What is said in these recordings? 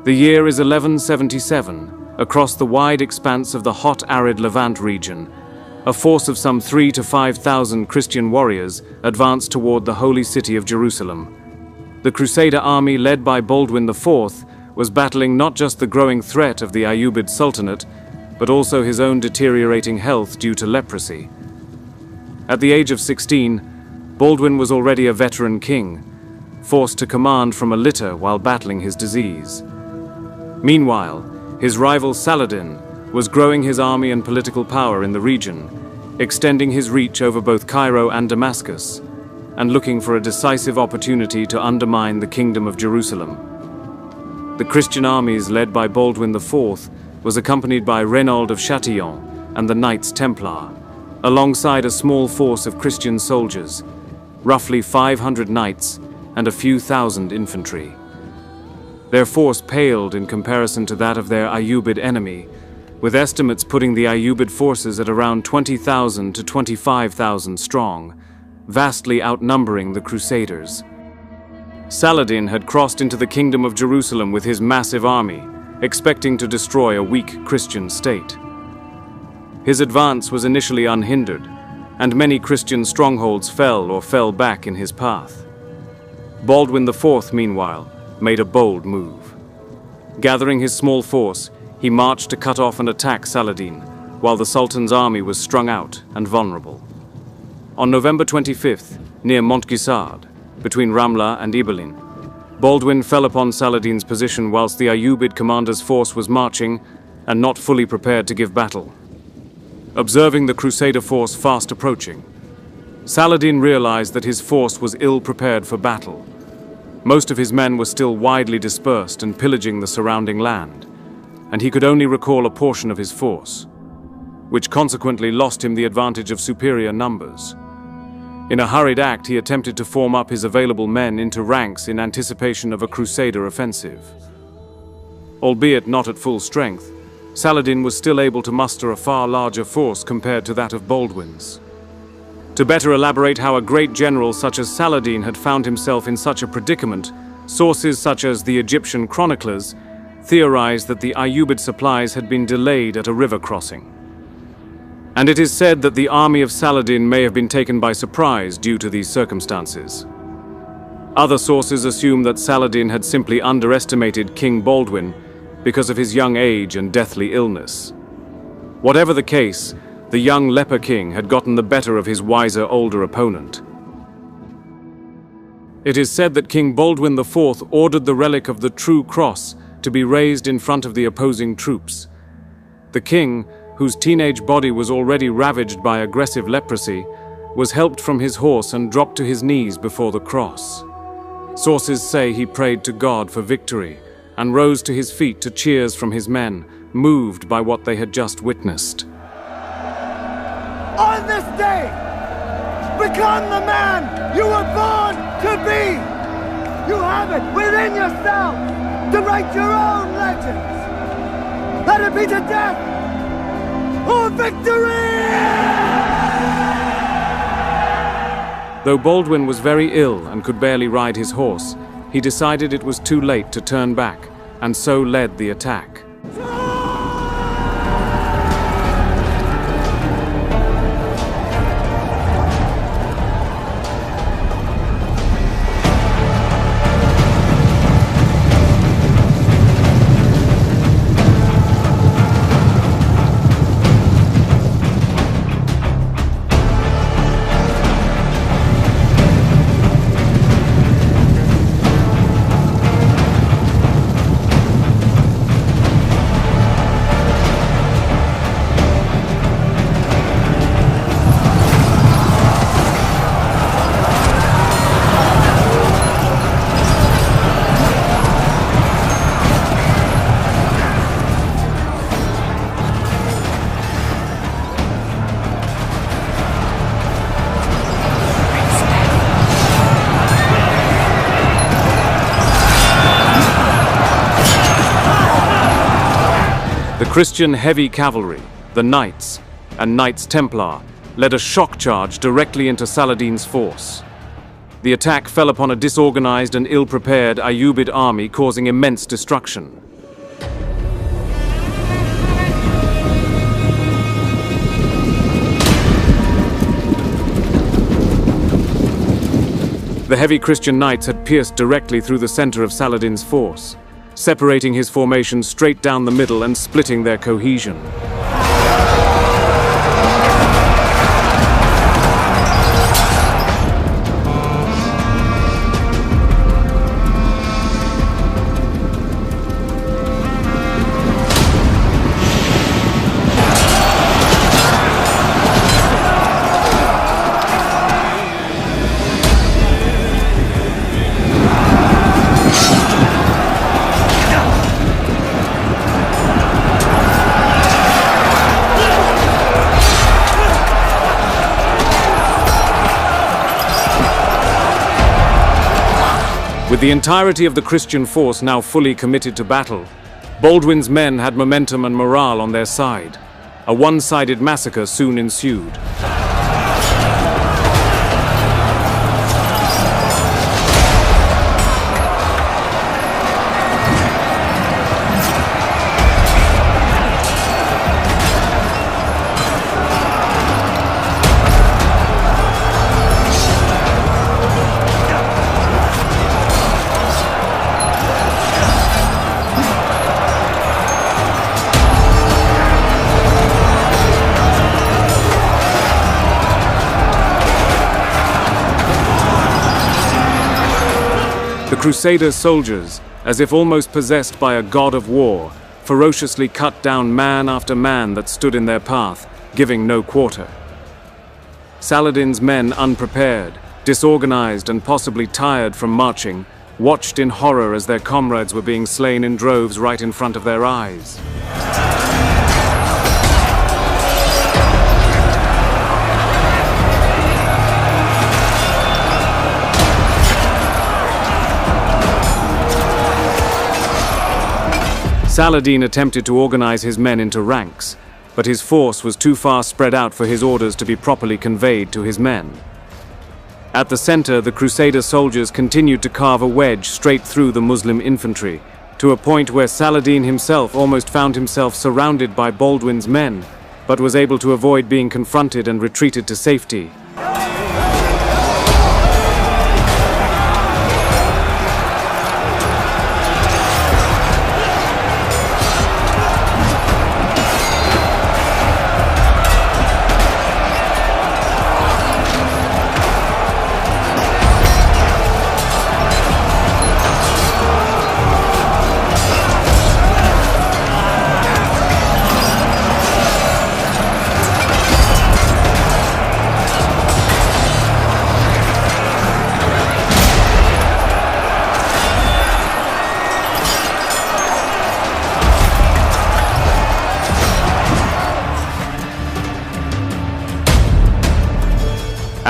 The year is 1177. Across the wide expanse of the hot, arid Levant region, a force of some 3,000 to 5,000 Christian warriors advanced toward the holy city of Jerusalem. The Crusader army led by Baldwin IV was battling not just the growing threat of the Ayyubid Sultanate, but also his own deteriorating health due to leprosy. At the age of 16, Baldwin was already a veteran king, forced to command from a litter while battling his disease. Meanwhile, his rival Saladin was growing his army and political power in the region, extending his reach over both Cairo and Damascus, and looking for a decisive opportunity to undermine the Kingdom of Jerusalem. The Christian armies led by Baldwin IV was accompanied by Reynaud of Chatillon and the Knights Templar, alongside a small force of Christian soldiers, roughly 500 knights and a few thousand infantry. Their force paled in comparison to that of their Ayyubid enemy, with estimates putting the Ayyubid forces at around 20,000 to 25,000 strong, vastly outnumbering the Crusaders. Saladin had crossed into the Kingdom of Jerusalem with his massive army, expecting to destroy a weak Christian state. His advance was initially unhindered, and many Christian strongholds fell or fell back in his path. Baldwin IV, meanwhile, made a bold move. Gathering his small force, he marched to cut off and attack Saladin, while the Sultan's army was strung out and vulnerable. On November 25th, near Montgisard, between Ramla and Ibelin, Baldwin fell upon Saladin's position whilst the Ayyubid commander's force was marching and not fully prepared to give battle. Observing the Crusader force fast approaching, Saladin realized that his force was ill-prepared for battle. Most of his men were still widely dispersed and pillaging the surrounding land, and he could only recall a portion of his force, which consequently lost him the advantage of superior numbers. In a hurried act, he attempted to form up his available men into ranks in anticipation of a Crusader offensive. Albeit not at full strength, Saladin was still able to muster a far larger force compared to that of Baldwin's. To better elaborate how a great general such as Saladin had found himself in such a predicament, sources such as the Egyptian chroniclers theorized that the Ayyubid supplies had been delayed at a river crossing. And it is said that the army of Saladin may have been taken by surprise due to these circumstances. Other sources assume that Saladin had simply underestimated King Baldwin because of his young age and deathly illness. Whatever the case, the young leper king had gotten the better of his wiser, older opponent. It is said that King Baldwin IV ordered the relic of the True Cross to be raised in front of the opposing troops. The king, whose teenage body was already ravaged by aggressive leprosy, was helped from his horse and dropped to his knees before the cross. Sources say he prayed to God for victory and rose to his feet to cheers from his men, moved by what they had just witnessed. On this day, become the man you were born to be. You have it within yourself to write your own legends. Let it be to death or victory! Though Baldwin was very ill and could barely ride his horse, he decided it was too late to turn back, and so led the attack. The Christian heavy cavalry, the Knights, and Knights Templar led a shock charge directly into Saladin's force. The attack fell upon a disorganized and ill-prepared Ayyubid army, causing immense destruction. The heavy Christian knights had pierced directly through the center of Saladin's force, separating his formation straight down the middle and splitting their cohesion. With the entirety of the Christian force now fully committed to battle, Baldwin's men had momentum and morale on their side. A one-sided massacre soon ensued. The Crusader soldiers, as if almost possessed by a god of war, ferociously cut down man after man that stood in their path, giving no quarter. Saladin's men, unprepared, disorganized and possibly tired from marching, watched in horror as their comrades were being slain in droves right in front of their eyes. Saladin attempted to organize his men into ranks, but his force was too far spread out for his orders to be properly conveyed to his men. At the center, the Crusader soldiers continued to carve a wedge straight through the Muslim infantry, to a point where Saladin himself almost found himself surrounded by Baldwin's men, but was able to avoid being confronted and retreated to safety.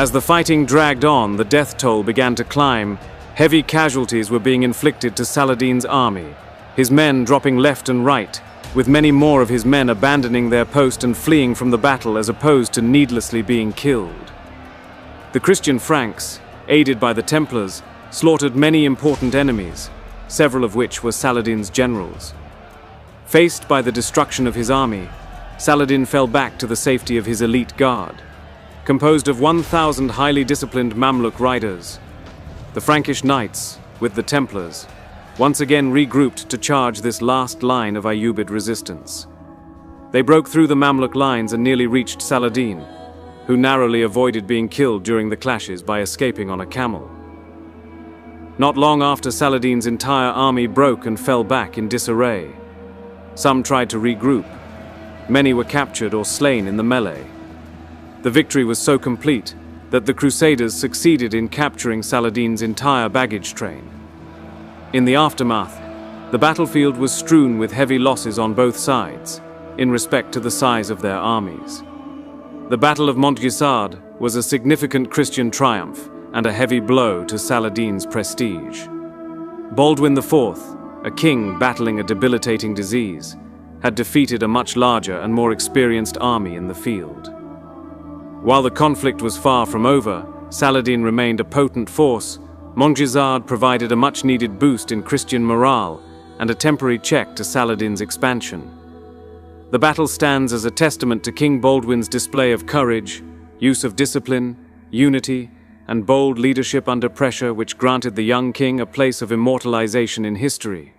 As the fighting dragged on, the death toll began to climb. Heavy casualties were being inflicted to Saladin's army, his men dropping left and right, with many more of his men abandoning their post and fleeing from the battle as opposed to needlessly being killed. The Christian Franks, aided by the Templars, slaughtered many important enemies, several of which were Saladin's generals. Faced by the destruction of his army, Saladin fell back to the safety of his elite guard, composed of 1,000 highly disciplined Mamluk riders. The Frankish knights, with the Templars, once again regrouped to charge this last line of Ayyubid resistance. They broke through the Mamluk lines and nearly reached Saladin, who narrowly avoided being killed during the clashes by escaping on a camel. Not long after, Saladin's entire army broke and fell back in disarray. Some tried to regroup. Many were captured or slain in the melee. The victory was so complete that the Crusaders succeeded in capturing Saladin's entire baggage train. In the aftermath, the battlefield was strewn with heavy losses on both sides, in respect to the size of their armies. The Battle of Montgisard was a significant Christian triumph and a heavy blow to Saladin's prestige. Baldwin IV, a king battling a debilitating disease, had defeated a much larger and more experienced army in the field. While the conflict was far from over, Saladin remained a potent force. Montgisard provided a much-needed boost in Christian morale and a temporary check to Saladin's expansion. The battle stands as a testament to King Baldwin's display of courage, use of discipline, unity, and bold leadership under pressure which granted the young king a place of immortalization in history.